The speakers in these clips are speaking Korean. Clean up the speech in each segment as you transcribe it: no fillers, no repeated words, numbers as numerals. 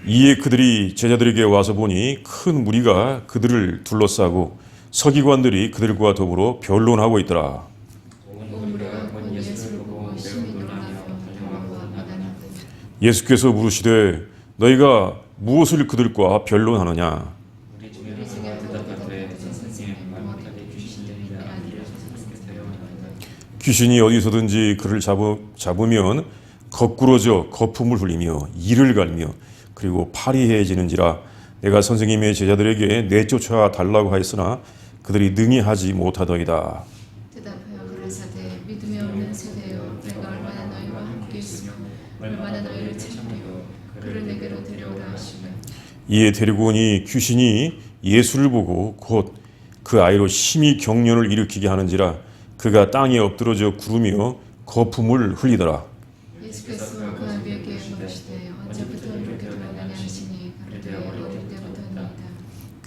이에 그들이 제자들에게 와서 보니 큰 무리가 그들을 둘러싸고 서기관들이 그들과 더불어 변론하고 있더라. 예수께서 물으시되 너희가 무엇을 그들과 변론하느냐? 귀신이 어디서든지 그를 잡으면 거꾸러져 거품을 흘리며 이를 갈며 그리고 파리해지는지라. 내가 선생님의 제자들에게 내쫓아 달라고 하였으나 그들이 능히 하지 못하더이다. 대답하여 가라사대 믿음이 없는 세대여, 내가 얼마나 너희와 함께 있으며 얼마나 너희를 참으리요. 그를 내게로 데려오라 하시며 이에 데리고 오니 귀신이 예수를 보고 곧 그 아이로 심히 경련을 일으키게 하는지라. 그가 땅에 엎드러져 구르며 거품을 흘리더라. 예수께서 그 아비에게 물으시되 언제부터 이렇게 되었느냐 하시니 가로되 어릴 때부터입니다.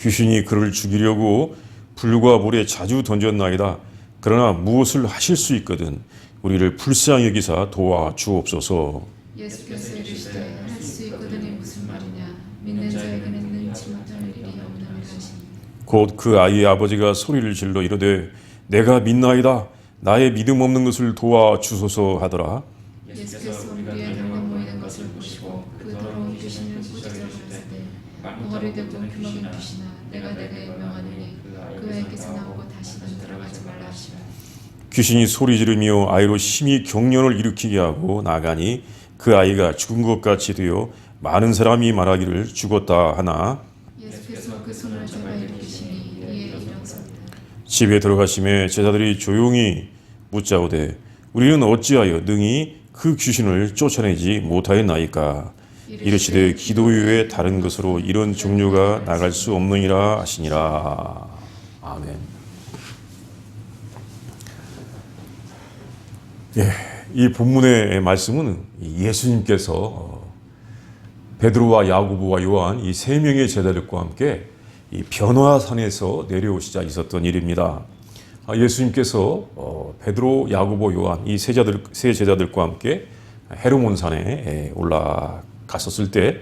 귀신이 그를 죽이려고 불과 물에 자주 던졌나이다. 그러나 무엇을 하실 수 있거든 우리를 불쌍히 여기사 도와 주옵소서. 예수께서 이르시되 할 수 있거든이 무슨 말이냐. 믿는 자에게는 능치 못할 일이 없느니라 하시니 곧 그 아이의 아버지가 소리를 질러 이르되 내가 믿나이다. 나의 믿음 없는 것을 도와 주소서 하더라. 예수께서 우리의 병원 모이는 것을 보시고 그 더러운 귀신을 꾸짖어 가라사대 덩어리 되고 규먹인 귀신아, 내가 내게 명하노니 그 아이께서 나오고 다시는 들어가지 말라 하시며 귀신이 소리 지르며 아이로 심히 경련을 일으키게 하고 나가니 그 아이가 죽은 것 같이 되어 많은 사람이 말하기를 죽었다 하나. 예수께서 그 손을 잡아 일으키시니 이에 일어섭니다. 집에 들어가심에 제자들이 조용히 묻자오되 우리는 어찌하여 능히 그 귀신을 쫓아내지 못하였나이까. 이르시되 기도 외에 다른 것으로 이런 종류가 나갈 수 없느니라 하시니라. 아멘. 이 본문의 말씀은 예수님께서 베드로와 야고보와 요한 이 세 명의 제자들과 함께 이 변화산에서 내려오시자 있었던 일입니다. 예수님께서 베드로, 야고보, 요한 이 세 제자들과 함께 헤르몬산에 올라갔었을 때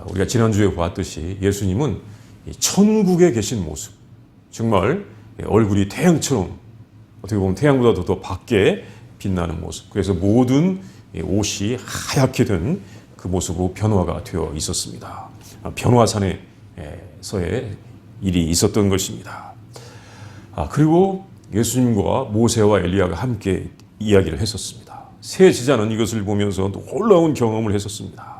우리가 지난주에 보았듯이 예수님은 천국에 계신 모습, 정말 얼굴이 태양처럼 어떻게 보면 태양보다도 더 밝게 빛나는 모습, 그래서 모든 옷이 하얗게 된 그 모습으로 변화가 되어 있었습니다. 변화산에서의 일이 있었던 것입니다. 그리고 예수님과 모세와 엘리야가 함께 이야기를 했었습니다. 세 제자는 이것을 보면서 놀라운 경험을 했었습니다.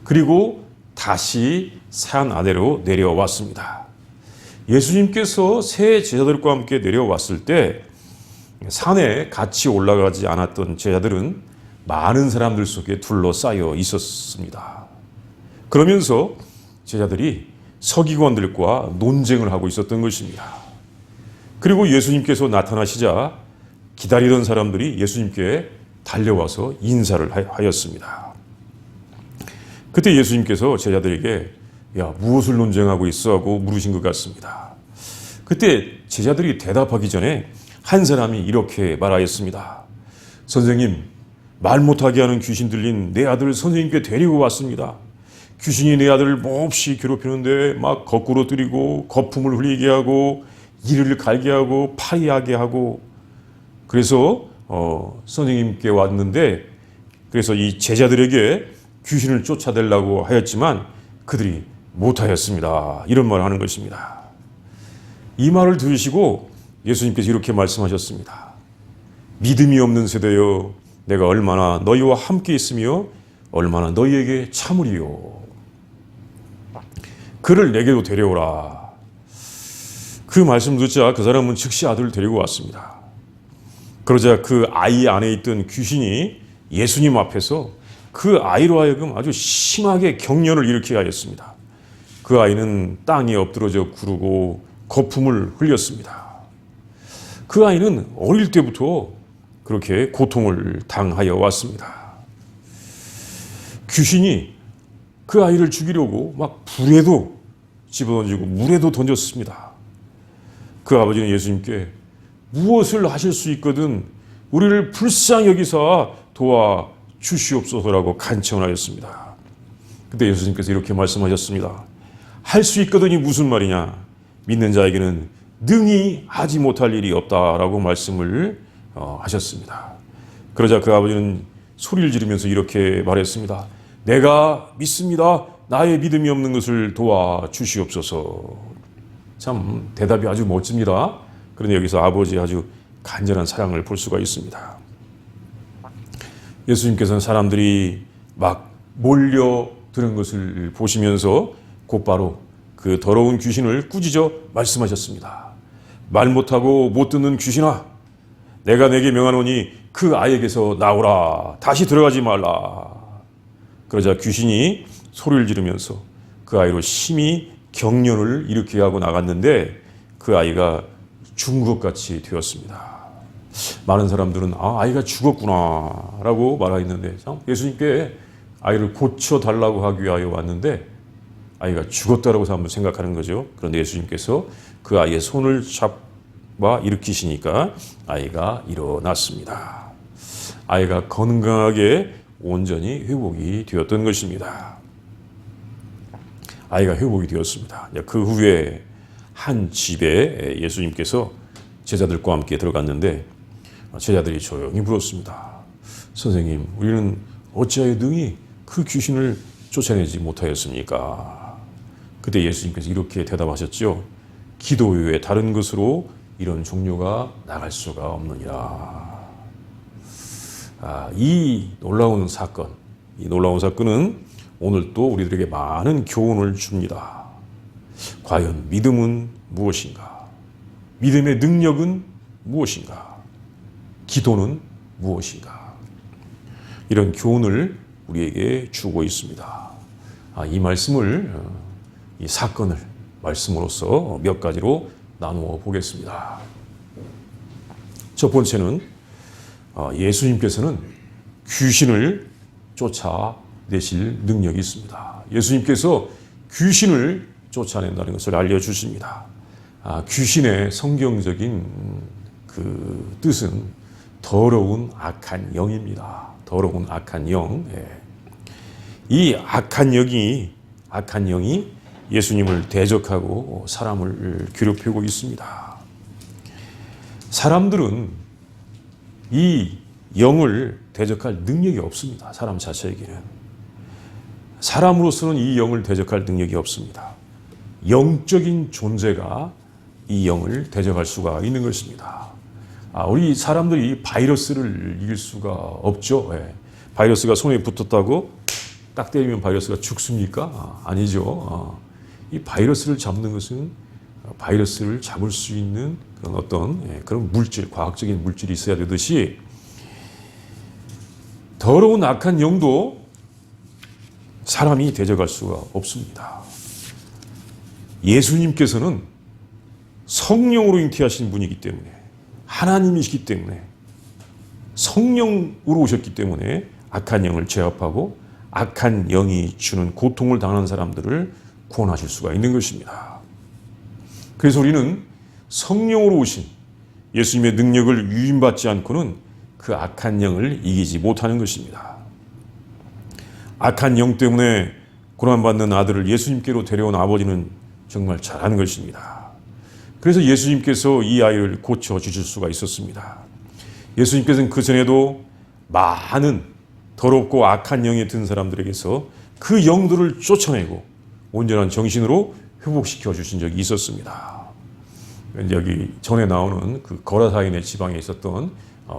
그리고 다시 산 아래로 내려왔습니다. 예수님께서 세 제자들과 함께 내려왔을 때 산에 같이 올라가지 않았던 제자들은 많은 사람들 속에 둘러싸여 있었습니다. 그러면서 제자들이 서기관들과 논쟁을 하고 있었던 것입니다. 그리고 예수님께서 나타나시자 기다리던 사람들이 예수님께 달려와서 인사를 하였습니다. 그때 예수님께서 제자들에게 야, 무엇을 논쟁하고 있어? 하고 물으신 것 같습니다. 그때 제자들이 대답하기 전에 한 사람이 이렇게 말하였습니다. 선생님, 말 못하게 하는 귀신 들린 내 아들을 선생님께 데리고 왔습니다. 귀신이 내 아들을 몹시 괴롭히는데 막 거꾸로 뜨리고 거품을 흘리게 하고 이를 갈게 하고 파리하게 하고 그래서 선생님께 왔는데 그래서 이 제자들에게 귀신을 쫓아내려고 하였지만 그들이 못하였습니다. 이런 말을 하는 것입니다. 이 말을 들으시고 예수님께서 이렇게 말씀하셨습니다. 믿음이 없는 세대여, 내가 얼마나 너희와 함께 있으며 얼마나 너희에게 참으리요. 그를 내게로 데려오라. 그 말씀 듣자 그 사람은 즉시 아들을 데리고 왔습니다. 그러자 그 아이 안에 있던 귀신이 예수님 앞에서 그 아이로 하여금 아주 심하게 경련을 일으키게 하였습니다. 그 아이는 땅에 엎드러져 구르고 거품을 흘렸습니다. 그 아이는 어릴 때부터 그렇게 고통을 당하여 왔습니다. 귀신이 그 아이를 죽이려고 막 불에도 집어던지고 물에도 던졌습니다. 그 아버지는 예수님께 무엇을 하실 수 있거든 우리를 불쌍히 여기사 도와 주시옵소서라고 간청을 하였습니다. 그때 예수님께서 이렇게 말씀하셨습니다. 할 수 있거든이 무슨 말이냐? 믿는 자에게는 능히 하지 못할 일이 없다라고 말씀을 하셨습니다. 그러자 그 아버지는 소리를 지르면서 이렇게 말했습니다. 내가 믿습니다. 나의 믿음이 없는 것을 도와주시옵소서. 참 대답이 아주 멋집니다. 그런데 여기서 아버지의 아주 간절한 사랑을 볼 수가 있습니다. 예수님께서는 사람들이 막 몰려드는 것을 보시면서 곧바로 그 더러운 귀신을 꾸짖어 말씀하셨습니다. 말 못하고 못 듣는 귀신아, 내가 내게 명하노니 그 아이에게서 나오라. 다시 들어가지 말라. 그러자 귀신이 소리를 지르면서 그 아이로 심히 경련을 일으키게 하고 나갔는데 그 아이가 죽은 것 같이 되었습니다. 많은 사람들은 아이가 죽었구나 라고 말하였는데 예수님께 아이를 고쳐달라고 하기 위하여 왔는데 아이가 죽었다라고 사람들 생각하는 거죠. 그런데 예수님께서 그 아이의 손을 잡아 일으키시니까 아이가 일어났습니다. 아이가 건강하게 온전히 회복이 되었던 것입니다. 아이가 회복이 되었습니다. 그 후에 한 집에 예수님께서 제자들과 함께 들어갔는데 제자들이 조용히 물었습니다. 선생님, 우리는 어찌하여 능히 그 귀신을 쫓아내지 못하였습니까? 그때 예수님께서 이렇게 대답하셨죠. 기도 외에 다른 것으로 이런 종류가 나갈 수가 없느니라. 이 놀라운 사건은 오늘 또 우리들에게 많은 교훈을 줍니다. 과연 믿음은 무엇인가? 믿음의 능력은 무엇인가? 기도는 무엇인가? 이런 교훈을 우리에게 주고 있습니다. 이 말씀을, 이 사건을 말씀으로서 몇 가지로 나누어 보겠습니다. 첫 번째는 예수님께서는 귀신을 쫓아내실 능력이 있습니다. 예수님께서 귀신을 쫓아낸다는 것을 알려주십니다. 귀신의 성경적인 그 뜻은 더러운 악한 영입니다. 더러운 악한 영. 이 악한 영이 예수님을 대적하고 사람을 괴롭히고 있습니다. 사람들은 이 영을 대적할 능력이 없습니다. 사람 자체에게는. 사람으로서는 이 영을 대적할 능력이 없습니다. 영적인 존재가 이 영을 대적할 수가 있는 것입니다. 우리 사람들이 바이러스를 이길 수가 없죠. 바이러스가 손에 붙었다고 딱 때리면 바이러스가 죽습니까? 아니죠. 이 바이러스를 잡는 것은 바이러스를 잡을 수 있는 그런 어떤 그런 물질, 과학적인 물질이 있어야 되듯이 더러운 악한 영도 사람이 대적할 수가 없습니다. 예수님께서는 성령으로 잉태하신 분이기 때문에, 하나님이시기 때문에, 성령으로 오셨기 때문에 악한 영을 제압하고 악한 영이 주는 고통을 당하는 사람들을 구원하실 수가 있는 것입니다. 그래서 우리는 성령으로 오신 예수님의 능력을 유인받지 않고는 그 악한 영을 이기지 못하는 것입니다. 악한 영 때문에 고난받는 아들을 예수님께로 데려온 아버지는 정말 잘하는 것입니다. 그래서 예수님께서 이 아이를 고쳐주실 수가 있었습니다. 예수님께서는 그전에도 많은 더럽고 악한 영에 든 사람들에게서 그 영들을 쫓아내고 온전한 정신으로 회복시켜 주신 적이 있었습니다. 여기 전에 나오는 그 거라사인의 지방에 있었던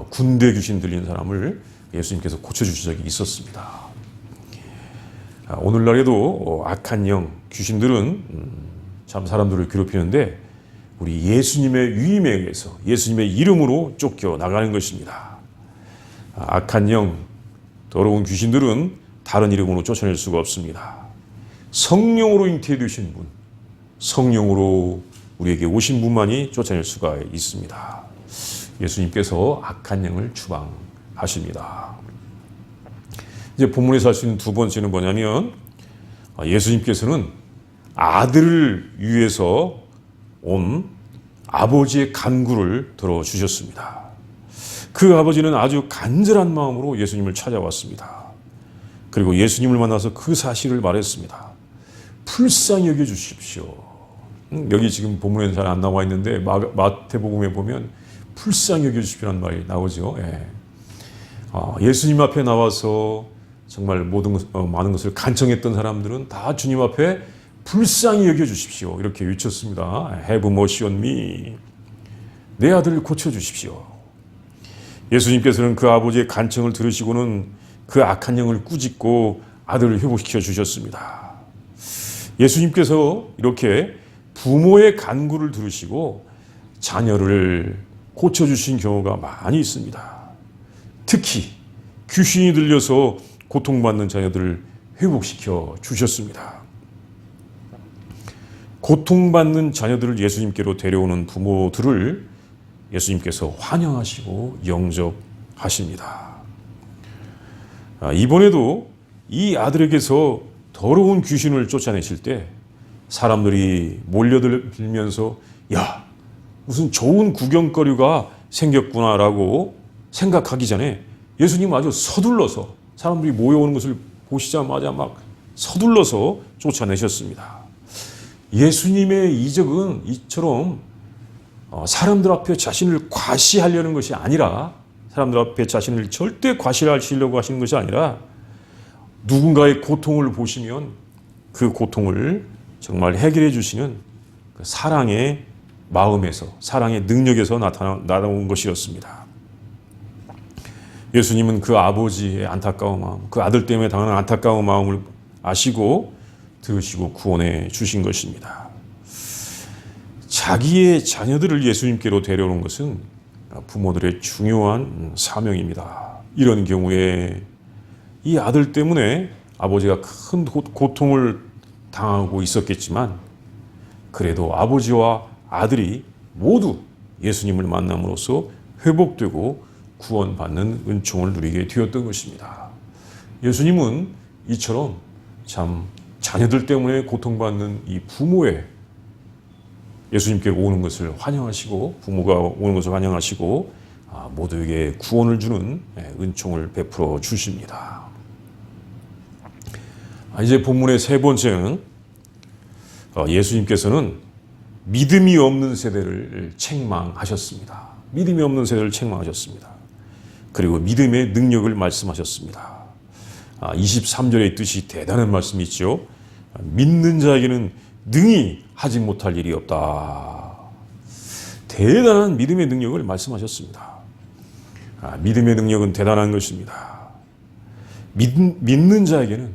군대 귀신 들린 사람을 예수님께서 고쳐주신 적이 있었습니다. 오늘날에도 악한 영, 귀신들은 참 사람들을 괴롭히는데 우리 예수님의 위임에 의해서 예수님의 이름으로 쫓겨나가는 것입니다. 악한 영, 더러운 귀신들은 다른 이름으로 쫓아낼 수가 없습니다. 성령으로 잉태되신 분, 성령으로 우리에게 오신 분만이 쫓아낼 수가 있습니다. 예수님께서 악한 영을 추방하십니다. 이제 본문에서 할 수 있는 두 번째는 뭐냐면 예수님께서는 아들을 위해서 온 아버지의 간구를 들어주셨습니다. 그 아버지는 아주 간절한 마음으로 예수님을 찾아왔습니다. 그리고 예수님을 만나서 그 사실을 말했습니다. 불쌍히 여겨 주십시오. 여기 지금 본문에는 잘 안 나와 있는데 마태복음에 보면 불쌍히 여겨 주십시오라는 말이 나오죠. 예수님 앞에 나와서 정말 많은 것을 간청했던 사람들은 다 주님 앞에 불쌍히 여겨 주십시오 이렇게 외쳤습니다. Have mercy on me. 내 아들을 고쳐 주십시오. 예수님께서는 그 아버지의 간청을 들으시고는 그 악한 영을 꾸짖고 아들을 회복시켜 주셨습니다. 예수님께서 이렇게 부모의 간구를 들으시고 자녀를 고쳐주신 경우가 많이 있습니다. 특히 귀신이 들려서 고통받는 자녀들을 회복시켜 주셨습니다. 고통받는 자녀들을 예수님께로 데려오는 부모들을 예수님께서 환영하시고 영접하십니다. 이번에도 이 아들에게서 더러운 귀신을 쫓아내실 때 사람들이 몰려들면서 야, 무슨 좋은 구경거리가 생겼구나라고 생각하기 전에 예수님은 아주 서둘러서 사람들이 모여오는 것을 보시자마자 막 서둘러서 쫓아내셨습니다. 예수님의 이적은 이처럼 사람들 앞에 자신을 과시하려는 것이 아니라 사람들 앞에 자신을 절대 과시하시려고 하시는 것이 아니라 누군가의 고통을 보시면 그 고통을 정말 해결해 주시는 그 사랑의 마음에서 사랑의 능력에서 나타나온 것이었습니다. 예수님은 그 아버지의 안타까운 마음, 그 아들 때문에 당하는 안타까운 마음을 아시고 들으시고 구원해 주신 것입니다. 자기의 자녀들을 예수님께로 데려오는 것은 부모들의 중요한 사명입니다. 이런 경우에 이 아들 때문에 아버지가 큰 고통을 당하고 있었겠지만 그래도 아버지와 아들이 모두 예수님을 만남으로써 회복되고 구원받는 은총을 누리게 되었던 것입니다. 예수님은 이처럼 참 자녀들 때문에 고통받는 이 부모의 예수님께 오는 것을 환영하시고 부모가 오는 것을 환영하시고 모두에게 구원을 주는 은총을 베풀어 주십니다. 이제 본문의 세 번째는 예수님께서는 믿음이 없는 세대를 책망하셨습니다. 믿음이 없는 세대를 책망하셨습니다. 그리고 믿음의 능력을 말씀하셨습니다. 23절의 뜻이 대단한 말씀이 있죠. 믿는 자에게는 능히 하지 못할 일이 없다. 대단한 믿음의 능력을 말씀하셨습니다. 믿음의 능력은 대단한 것입니다. 믿는 자에게는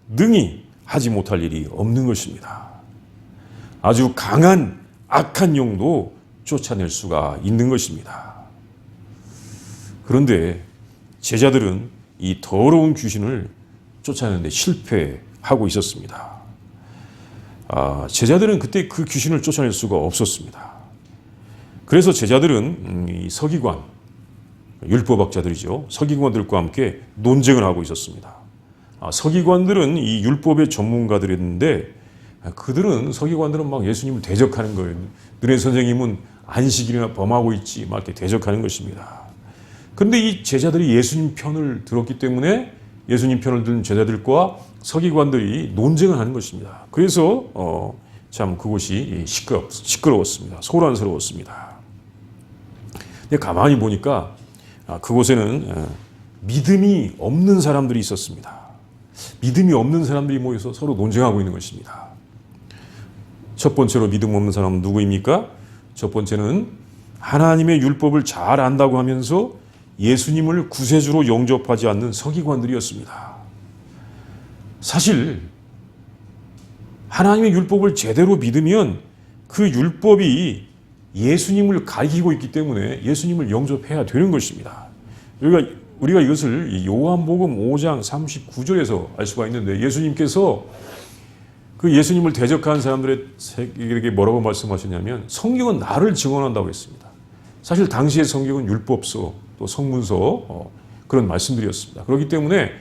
능히 하지 못할 일이 없는 것입니다. 아주 강한 악한 영도 쫓아낼 수가 있는 것입니다. 그런데 제자들은 이 더러운 귀신을 쫓아내는데 실패하고 있었습니다. 제자들은 그때 그 귀신을 쫓아낼 수가 없었습니다. 그래서 제자들은 이 서기관, 율법학자들이죠. 서기관들과 함께 논쟁을 하고 있었습니다. 서기관들은 이 율법의 전문가들이었는데 서기관들은 막 예수님을 대적하는 거예요. 너네 선생님은 안식일이나 범하고 있지, 막 이렇게 대적하는 것입니다. 그런데 이 제자들이 예수님 편을 들었기 때문에 예수님 편을 든 제자들과 서기관들이 논쟁을 하는 것입니다. 그래서 참 그곳이 시끄러웠습니다. 소란스러웠습니다. 근데 가만히 보니까 그곳에는 믿음이 없는 사람들이 있었습니다. 믿음이 없는 사람들이 모여서 서로 논쟁하고 있는 것입니다. 첫 번째로 믿음 없는 사람은 누구입니까? 첫 번째는 하나님의 율법을 잘 안다고 하면서 예수님을 구세주로 영접하지 않는 서기관들이었습니다. 사실 하나님의 율법을 제대로 믿으면 그 율법이 예수님을 가리키고 있기 때문에 예수님을 영접해야 되는 것입니다. 우리가 이것을 요한복음 5장 39절에서 알 수가 있는데 예수님께서 그 예수님을 대적한 사람들에게 뭐라고 말씀하셨냐면 성경은 나를 증언한다고 했습니다. 사실 당시의 성경은 율법서 또 성문서 그런 말씀들이었습니다. 그렇기 때문에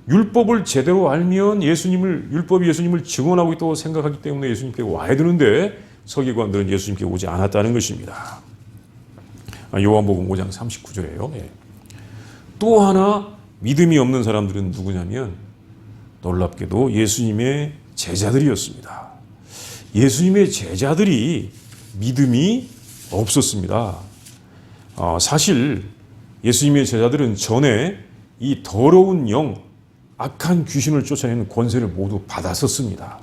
율법을 제대로 알면 율법이 예수님을 증언하고 있다고 생각하기 때문에 예수님께 와야 되는데 서기관들은 예수님께 오지 않았다는 것입니다. 요한복음 5장 39절이에요. 또 하나 믿음이 없는 사람들은 누구냐면 놀랍게도 예수님의 제자들이었습니다. 예수님의 제자들이 믿음이 없었습니다. 사실 예수님의 제자들은 전에 이 더러운 영, 악한 귀신을 쫓아내는 권세를 모두 받았었습니다.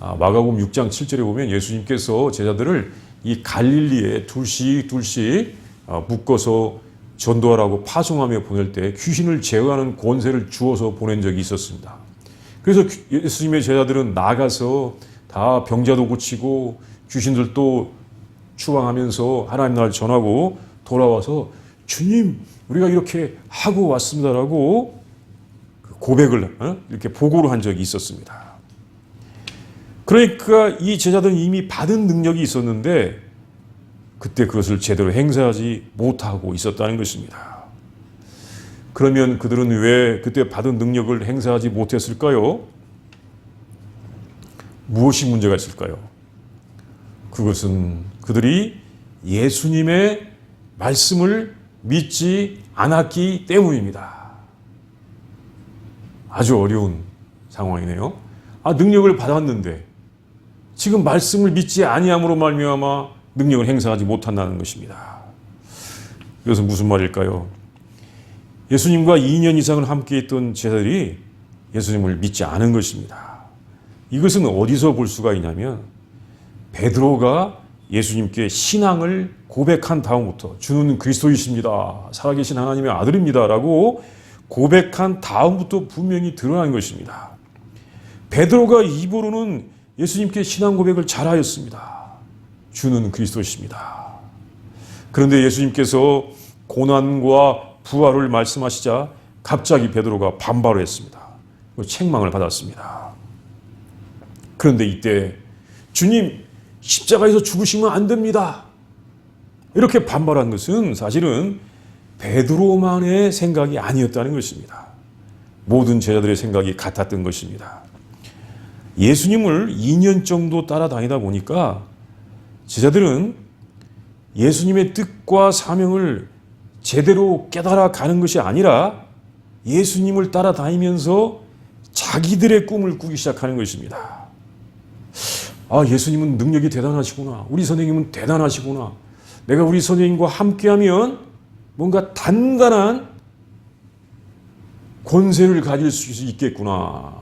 마가복음 6장 7절에 보면 예수님께서 제자들을 이 갈릴리에 둘씩 묶어서 전도하라고 파송하며 보낼 때 귀신을 제어하는 권세를 주어서 보낸 적이 있었습니다. 그래서 예수님의 제자들은 나가서 다 병자도 고치고 귀신들도 추방하면서 하나님 나라를 전하고 돌아와서 주님 우리가 이렇게 하고 왔습니다라고 고백을 이렇게 보고를 한 적이 있었습니다. 그러니까 이 제자들은 이미 받은 능력이 있었는데 그때 그것을 제대로 행사하지 못하고 있었다는 것입니다. 그러면 그들은 왜 그때 받은 능력을 행사하지 못했을까요? 무엇이 문제가 있을까요? 그것은 그들이 예수님의 말씀을 믿지 않았기 때문입니다. 아주 어려운 상황이네요. 능력을 받았는데 지금 말씀을 믿지 아니함으로 말미암아 능력을 행사하지 못한다는 것입니다. 이것은 무슨 말일까요? 예수님과 2년 이상을 함께 있던 제자들이 예수님을 믿지 않은 것입니다. 이것은 어디서 볼 수가 있냐면 베드로가 예수님께 신앙을 고백한 다음부터 주는 그리스도이십니다. 살아계신 하나님의 아들입니다. 라고 고백한 다음부터 분명히 드러난 것입니다. 베드로가 입으로는 예수님께 신앙 고백을 잘하였습니다. 주는 그리스도이십니다. 그런데 예수님께서 고난과 부활을 말씀하시자 갑자기 베드로가 반발을 했습니다. 책망을 받았습니다. 그런데 이때 주님 십자가에서 죽으시면 안 됩니다. 이렇게 반발한 것은 사실은 베드로만의 생각이 아니었다는 것입니다. 모든 제자들의 생각이 같았던 것입니다. 예수님을 2년 정도 따라다니다 보니까 제자들은 예수님의 뜻과 사명을 제대로 깨달아 가는 것이 아니라 예수님을 따라다니면서 자기들의 꿈을 꾸기 시작하는 것입니다. 예수님은 능력이 대단하시구나. 우리 선생님은 대단하시구나. 내가 우리 선생님과 함께하면 뭔가 단단한 권세를 가질 수 있겠구나.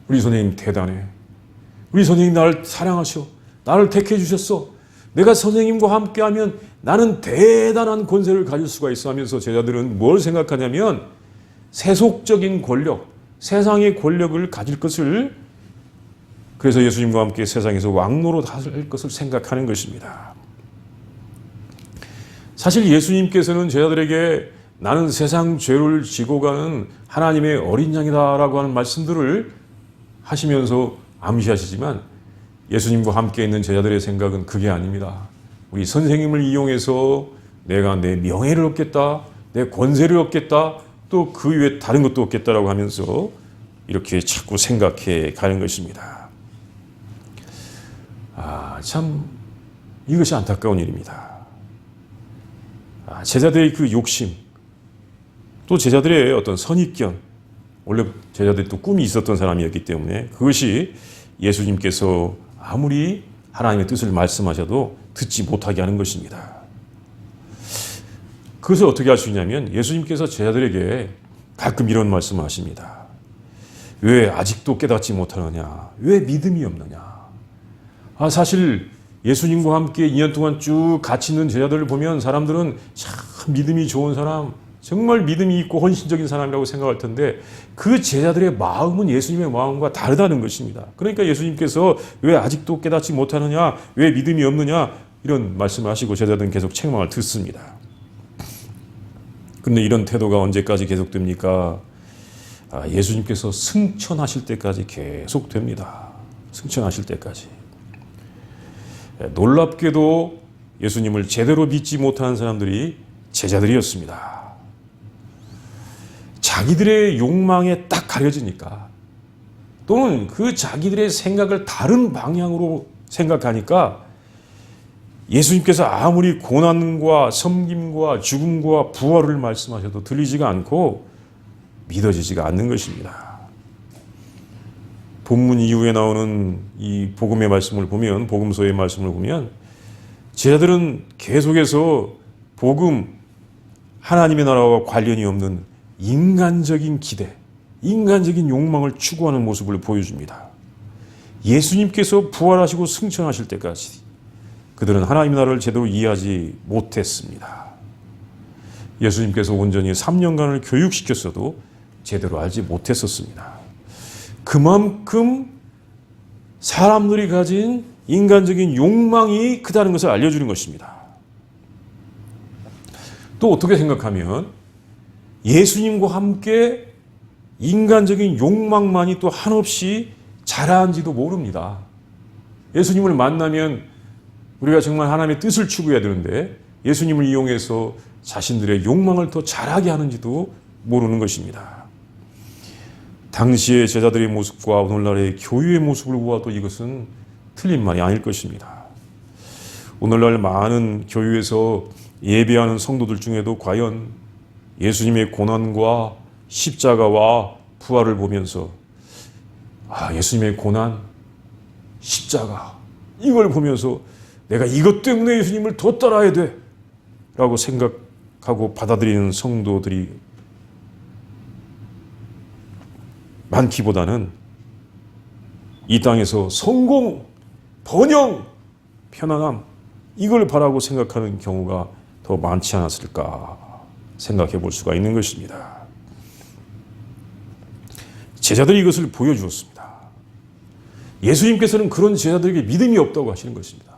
우리 선생님 대단해. 우리 선생님 나를 사랑하셔. 나를 택해 주셨어. 내가 선생님과 함께하면 나는 대단한 권세를 가질 수가 있어 하면서 제자들은 뭘 생각하냐면 세속적인 권력, 세상의 권력을 가질 것을, 그래서 예수님과 함께 세상에서 왕노릇 할 것을 생각하는 것입니다. 사실 예수님께서는 제자들에게 나는 세상 죄를 지고 가는 하나님의 어린 양이다라고 하는 말씀들을 하시면서 암시하시지만 예수님과 함께 있는 제자들의 생각은 그게 아닙니다. 우리 선생님을 이용해서 내가 내 명예를 얻겠다, 내 권세를 얻겠다, 또 그 외에 다른 것도 얻겠다라고 하면서 이렇게 자꾸 생각해 가는 것입니다. 참 이것이 안타까운 일입니다. 제자들의 그 욕심, 또 제자들의 어떤 선입견, 원래 제자들이 또 꿈이 있었던 사람이었기 때문에 그것이 예수님께서 아무리 하나님의 뜻을 말씀하셔도 듣지 못하게 하는 것입니다. 그것을 어떻게 할 수 있냐면 예수님께서 제자들에게 가끔 이런 말씀을 하십니다. 왜 아직도 깨닫지 못하느냐? 왜 믿음이 없느냐? 사실 예수님과 함께 2년 동안 쭉 같이 있는 제자들을 보면 사람들은 참 믿음이 좋은 사람, 정말 믿음이 있고 헌신적인 사람이라고 생각할 텐데 그 제자들의 마음은 예수님의 마음과 다르다는 것입니다. 그러니까 예수님께서 왜 아직도 깨닫지 못하느냐, 왜 믿음이 없느냐 이런 말씀을 하시고 제자들은 계속 책망을 듣습니다. 그런데 이런 태도가 언제까지 계속됩니까? 예수님께서 승천하실 때까지 계속됩니다. 승천하실 때까지. 놀랍게도 예수님을 제대로 믿지 못하는 사람들이 제자들이었습니다. 자기들의 욕망에 딱 가려지니까, 또는 그 자기들의 생각을 다른 방향으로 생각하니까 예수님께서 아무리 고난과 섬김과 죽음과 부활을 말씀하셔도 들리지가 않고 믿어지지가 않는 것입니다. 본문 이후에 나오는 이 복음의 말씀을 보면, 복음서의 말씀을 보면 제자들은 계속해서 복음, 하나님의 나라와 관련이 없는 인간적인 기대, 인간적인 욕망을 추구하는 모습을 보여줍니다. 예수님께서 부활하시고 승천하실 때까지 그들은 하나님의 나라를 제대로 이해하지 못했습니다. 예수님께서 온전히 3년간을 교육시켰어도 제대로 알지 못했었습니다. 그만큼 사람들이 가진 인간적인 욕망이 크다는 것을 알려주는 것입니다. 또 어떻게 생각하면 예수님과 함께 인간적인 욕망만이 또 한없이 자라는지도 모릅니다. 예수님을 만나면 우리가 정말 하나님의 뜻을 추구해야 되는데 예수님을 이용해서 자신들의 욕망을 더 자라게 하는지도 모르는 것입니다. 당시의 제자들의 모습과 오늘날의 교회의 모습을 보아도 이것은 틀린 말이 아닐 것입니다. 오늘날 많은 교회에서 예배하는 성도들 중에도 과연 예수님의 고난과 십자가와 부활을 보면서 예수님의 고난, 십자가 이걸 보면서 내가 이것 때문에 예수님을 더 따라야 돼 라고 생각하고 받아들이는 성도들이 많기보다는 이 땅에서 성공, 번영, 편안함 이걸 바라고 생각하는 경우가 더 많지 않았을까 생각해 볼 수가 있는 것입니다. 제자들이 이것을 보여주었습니다. 예수님께서는 그런 제자들에게 믿음이 없다고 하시는 것입니다.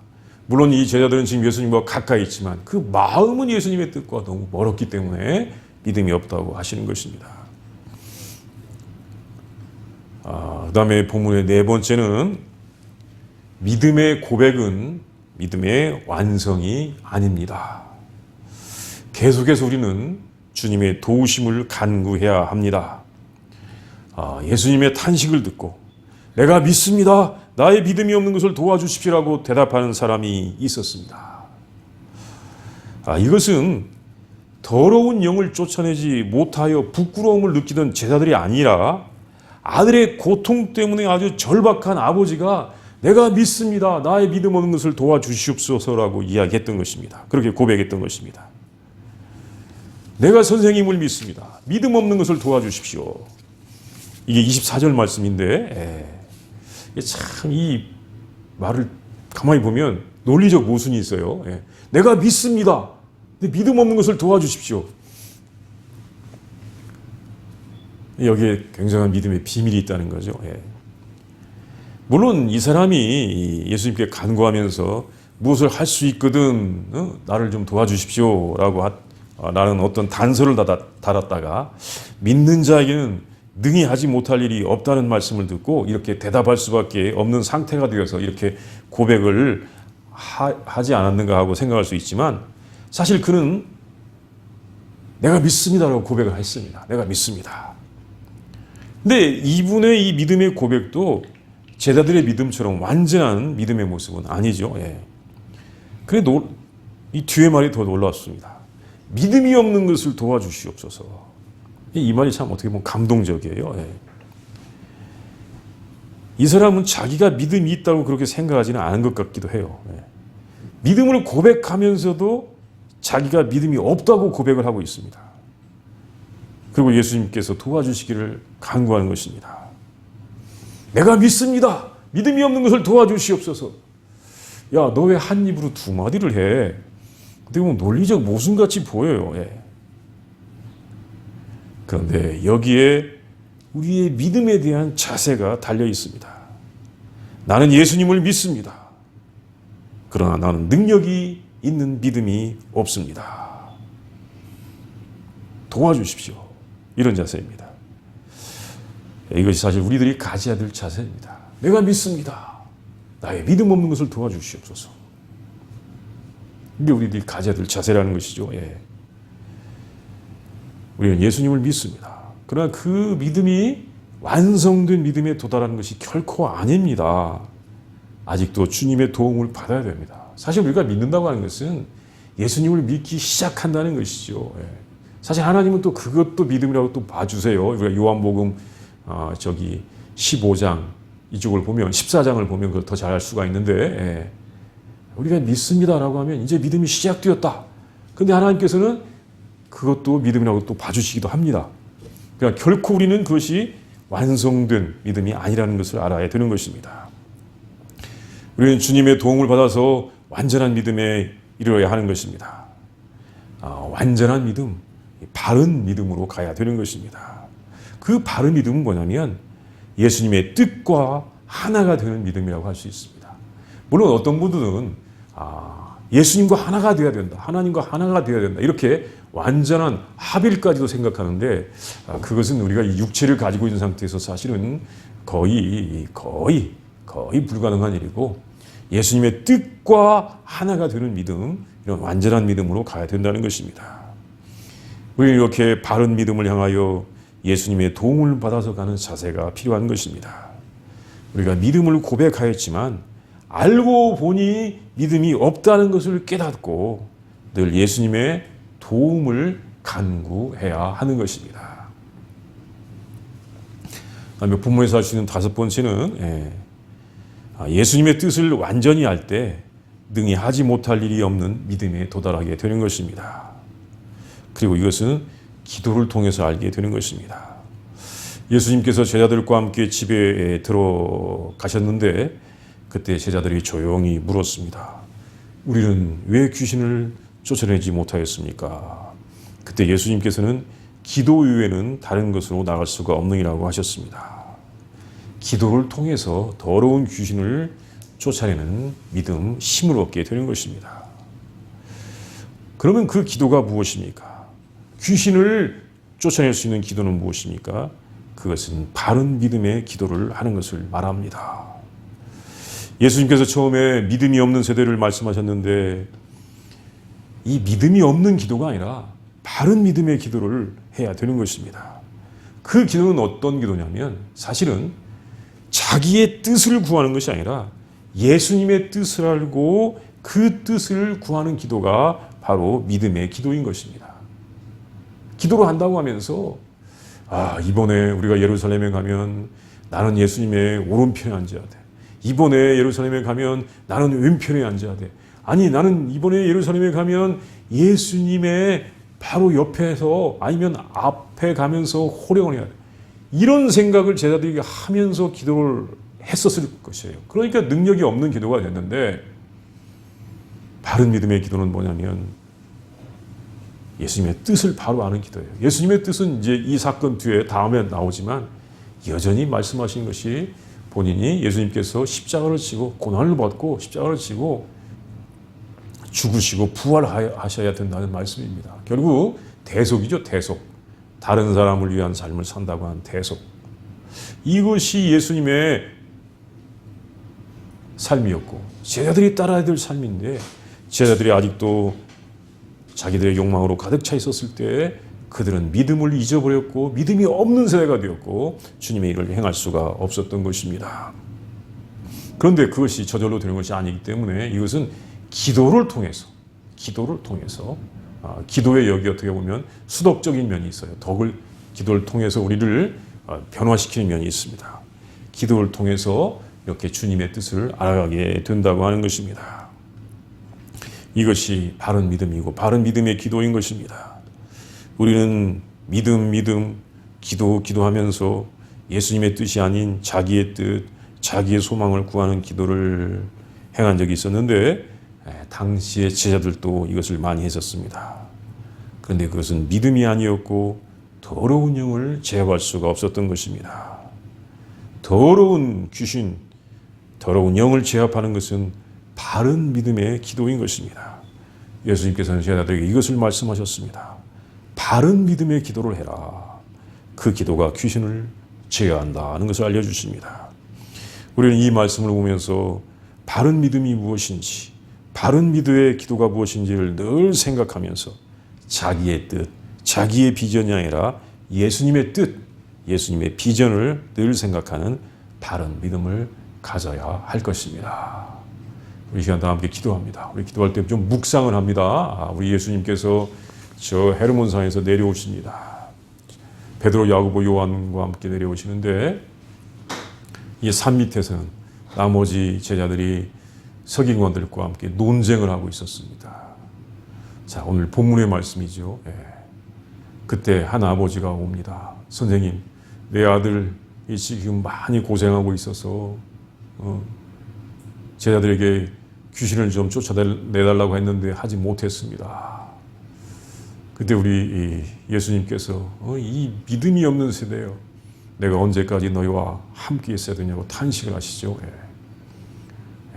물론 이 제자들은 지금 예수님과 가까이 있지만 그 마음은 예수님의 뜻과 너무 멀었기 때문에 믿음이 없다고 하시는 것입니다. 그 다음에 본문의 네 번째는 믿음의 고백은 믿음의 완성이 아닙니다. 계속해서 우리는 주님의 도우심을 간구해야 합니다. 예수님의 탄식을 듣고 내가 믿습니다. 나의 믿음이 없는 것을 도와주십시오라고 대답하는 사람이 있었습니다. 이것은 더러운 영을 쫓아내지 못하여 부끄러움을 느끼던 제자들이 아니라 아들의 고통 때문에 아주 절박한 아버지가 내가 믿습니다. 나의 믿음 없는 것을 도와주시옵소서라고 이야기했던 것입니다. 그렇게 고백했던 것입니다. 내가 선생님을 믿습니다. 믿음 없는 것을 도와주십시오. 이게 24절 말씀인데 참 이 말을 가만히 보면 논리적 모순이 있어요. 내가 믿습니다. 근데 믿음 없는 것을 도와주십시오. 여기에 굉장한 믿음의 비밀이 있다는 거죠. 물론 이 사람이 예수님께 간구하면서 무엇을 할 수 있거든 나를 좀 도와주십시오 라고 라는 어떤 단서를 달았다가 믿는 자에게는 능히 하지 못할 일이 없다는 말씀을 듣고 이렇게 대답할 수밖에 없는 상태가 되어서 이렇게 고백을 하지 않았는가 하고 생각할 수 있지만 사실 그는 내가 믿습니다라고 고백을 했습니다. 내가 믿습니다. 근데 이분의 이 믿음의 고백도 제자들의 믿음처럼 완전한 믿음의 모습은 아니죠. 그래도 이 뒤에 말이 더 놀라웠습니다. 믿음이 없는 것을 도와주시옵소서. 이 말이 참 어떻게 보면 감동적이에요. 이 사람은 자기가 믿음이 있다고 그렇게 생각하지는 않은 것 같기도 해요. 믿음을 고백하면서도 자기가 믿음이 없다고 고백을 하고 있습니다. 그리고 예수님께서 도와주시기를 간구하는 것입니다. 내가 믿습니다. 믿음이 없는 것을 도와주시옵소서. 야, 너 왜 한 입으로 두 마디를 해? 어떻게 보면 논리적 모순같이 보여요. 그런데 여기에 우리의 믿음에 대한 자세가 달려 있습니다. 나는 예수님을 믿습니다. 그러나 나는 능력이 있는 믿음이 없습니다. 도와주십시오. 이런 자세입니다. 이것이 사실 우리들이 가져야 될 자세입니다. 내가 믿습니다. 나의 믿음 없는 것을 도와주시옵소서. 이게 우리들이 가져야 될 자세라는 것이죠. 우리는 예수님을 믿습니다. 그러나 그 믿음이 완성된 믿음에 도달하는 것이 결코 아닙니다. 아직도 주님의 도움을 받아야 됩니다. 사실 우리가 믿는다고 하는 것은 예수님을 믿기 시작한다는 것이죠. 사실 하나님은 또 그것도 믿음이라고 또 봐주세요. 우리가 요한복음 15장 이쪽을 보면 14장을 보면 그걸 더 잘할 수가 있는데 우리가 믿습니다라고 하면 이제 믿음이 시작되었다. 그런데 하나님께서는 그것도 믿음이라고 또 봐주시기도 합니다. 그러니까 결코 우리는 그것이 완성된 믿음이 아니라는 것을 알아야 되는 것입니다. 우리는 주님의 도움을 받아서 완전한 믿음에 이르러야 하는 것입니다. 완전한 믿음, 바른 믿음으로 가야 되는 것입니다. 그 바른 믿음은 뭐냐면 예수님의 뜻과 하나가 되는 믿음이라고 할 수 있습니다. 물론 어떤 분들은 예수님과 하나가 되어야 된다. 하나님과 하나가 되어야 된다. 이렇게 완전한 합일까지도 생각하는데 그것은 우리가 이 육체를 가지고 있는 상태에서 사실은 거의 불가능한 일이고 예수님의 뜻과 하나가 되는 믿음, 이런 완전한 믿음으로 가야 된다는 것입니다. 우리는 이렇게 바른 믿음을 향하여 예수님의 도움을 받아서 가는 자세가 필요한 것입니다. 우리가 믿음을 고백하였지만 알고 보니 믿음이 없다는 것을 깨닫고 늘 예수님의 도움을 간구해야 하는 것입니다. 본문에서 할 수 있는 5번째는 예수님의 뜻을 완전히 알 때 능히 하지 못할 일이 없는 믿음에 도달하게 되는 것입니다. 그리고 이것은 기도를 통해서 알게 되는 것입니다. 예수님께서 제자들과 함께 집에 들어가셨는데 그때 제자들이 조용히 물었습니다. 우리는 왜 귀신을 쫓아내지 못하였습니까? 그때 예수님께서는 기도 외에는 다른 것으로 나갈 수가 없느니라고 하셨습니다. 기도를 통해서 더러운 귀신을 쫓아내는 믿음, 힘을 얻게 되는 것입니다. 그러면 그 기도가 무엇입니까? 귀신을 쫓아낼 수 있는 기도는 무엇입니까? 그것은 바른 믿음의 기도를 하는 것을 말합니다. 예수님께서 처음에 믿음이 없는 세대를 말씀하셨는데 이 믿음이 없는 기도가 아니라 바른 믿음의 기도를 해야 되는 것입니다. 그 기도는 어떤 기도냐면 사실은 자기의 뜻을 구하는 것이 아니라 예수님의 뜻을 알고 그 뜻을 구하는 기도가 바로 믿음의 기도인 것입니다. 기도를 한다고 하면서 이번에 우리가 예루살렘에 가면 나는 예수님의 오른편에 앉아야 돼. 이번에 예루살렘에 가면 나는 왼편에 앉아야 돼. 아니 나는 이번에 예루살렘에 가면 예수님의 바로 옆에서 아니면 앞에 가면서 호령을 해야 돼. 이런 생각을 제자들이 하면서 기도를 했었을 것이에요. 그러니까 능력이 없는 기도가 됐는데 바른 믿음의 기도는 뭐냐면 예수님의 뜻을 바로 아는 기도예요. 예수님의 뜻은 이제 이 사건 뒤에 다음에 나오지만 여전히 말씀하신 것이 본인이 예수님께서 십자가를 지고 고난을 받고 십자가를 지고 죽으시고 부활하셔야 된다는 말씀입니다. 결국 대속이죠. 대속. 다른 사람을 위한 삶을 산다고 하는 대속. 이것이 예수님의 삶이었고 제자들이 따라야 될 삶인데 제자들이 아직도 자기들의 욕망으로 가득 차 있었을 때 그들은 믿음을 잊어버렸고 믿음이 없는 세대가 되었고 주님의 일을 행할 수가 없었던 것입니다. 그런데 그것이 저절로 되는 것이 아니기 때문에 이것은 기도를 통해서 기도의 역이 어떻게 보면 수덕적인 면이 있어요. 기도를 통해서 우리를 변화시키는 면이 있습니다. 기도를 통해서 이렇게 주님의 뜻을 알아가게 된다고 하는 것입니다. 이것이 바른 믿음이고 바른 믿음의 기도인 것입니다. 우리는 기도하면서 예수님의 뜻이 아닌 자기의 뜻, 자기의 소망을 구하는 기도를 행한 적이 있었는데 당시의 제자들도 이것을 많이 했었습니다. 그런데 그것은 믿음이 아니었고 더러운 영을 제압할 수가 없었던 것입니다. 더러운 귀신, 더러운 영을 제압하는 것은 바른 믿음의 기도인 것입니다. 예수님께서는 제자들에게 이것을 말씀하셨습니다. 바른 믿음의 기도를 해라. 그 기도가 귀신을 제어한다는 것을 알려주십니다. 우리는 이 말씀을 보면서 바른 믿음이 무엇인지, 바른 믿음의 기도가 무엇인지를 늘 생각하면서 자기의 뜻, 자기의 비전이 아니라 예수님의 뜻, 예수님의 비전을 늘 생각하는 바른 믿음을 가져야 할 것입니다. 우리 시간 다 함께 기도합니다. 우리 기도할 때 좀 묵상을 합니다. 우리 예수님께서 저 헤르몬산에서 내려오십니다. 베드로, 야고보, 요한과 함께 내려오시는데 이 산 밑에서는 나머지 제자들이 서기관들과 함께 논쟁을 하고 있었습니다. 자, 오늘 본문의 말씀이죠. 그때 한 아버지가 옵니다. 선생님, 내 아들이 지금 많이 고생하고 있어서 제자들에게 귀신을 좀 쫓아내달라고 했는데 하지 못했습니다. 그때 우리 예수님께서 이 믿음이 없는 세대요, 내가 언제까지 너희와 함께 있어야 되냐고 탄식을 하시죠.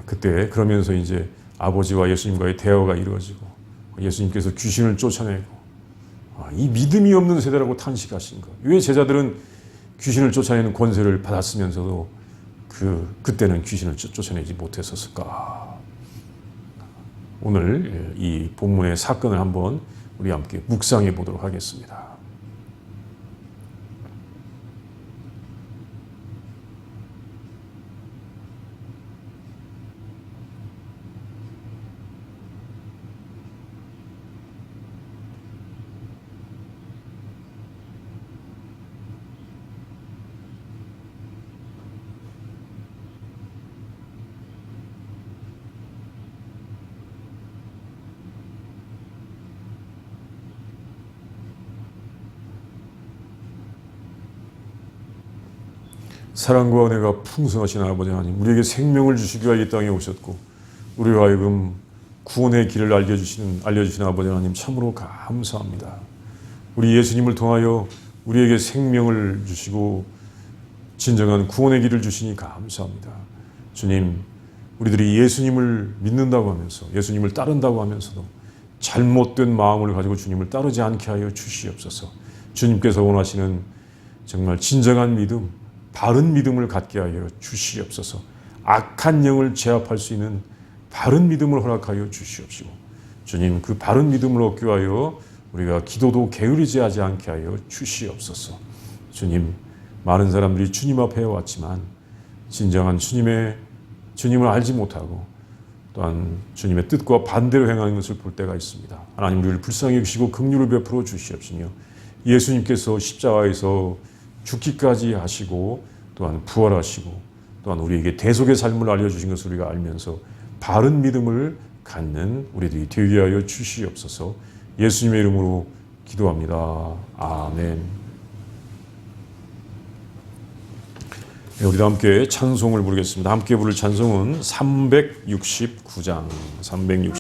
그때 그러면서 이제 아버지와 예수님과의 대화가 이루어지고 예수님께서 귀신을 쫓아내고 이 믿음이 없는 세대라고 탄식하신 것. 왜 제자들은 귀신을 쫓아내는 권세를 받았으면서도 그때는 귀신을 쫓아내지 못했었을까? 오늘 이 본문의 사건을 한번 우리 함께 묵상해 보도록 하겠습니다. 사랑과 은혜가 풍성하신 아버지 하나님, 우리에게 생명을 주시기 위하여 이 땅에 오셨고 우리로 하여금 구원의 길을 알려주신 아버지 하나님, 참으로 감사합니다. 우리 예수님을 통하여 우리에게 생명을 주시고 진정한 구원의 길을 주시니 감사합니다. 주님, 우리들이 예수님을 믿는다고 하면서 예수님을 따른다고 하면서도 잘못된 마음을 가지고 주님을 따르지 않게 하여 주시옵소서. 주님께서 원하시는 정말 진정한 믿음, 바른 믿음을 갖게 하여 주시옵소서. 악한 영을 제압할 수 있는 바른 믿음을 허락하여 주시옵시고, 주님, 그 바른 믿음을 얻기 위하여 우리가 기도도 게으르지 하지 않게 하여 주시옵소서. 주님, 많은 사람들이 주님 앞에 왔지만 진정한 주님을 알지 못하고 또한 주님의 뜻과 반대로 행하는 것을 볼 때가 있습니다. 하나님, 우리를 불쌍히 여기시고 긍휼을 베풀어 주시옵시며, 예수님께서 십자가에서 죽기까지 하시고 또한 부활하시고 또한 우리에게 대속의 삶을 알려주신 것을 우리가 알면서 바른 믿음을 갖는 우리들이 되게 하여 주시옵소서. 예수님의 이름으로 기도합니다. 아멘. 네, 우리도 함께 찬송을 부르겠습니다. 함께 부를 찬송은 369장 360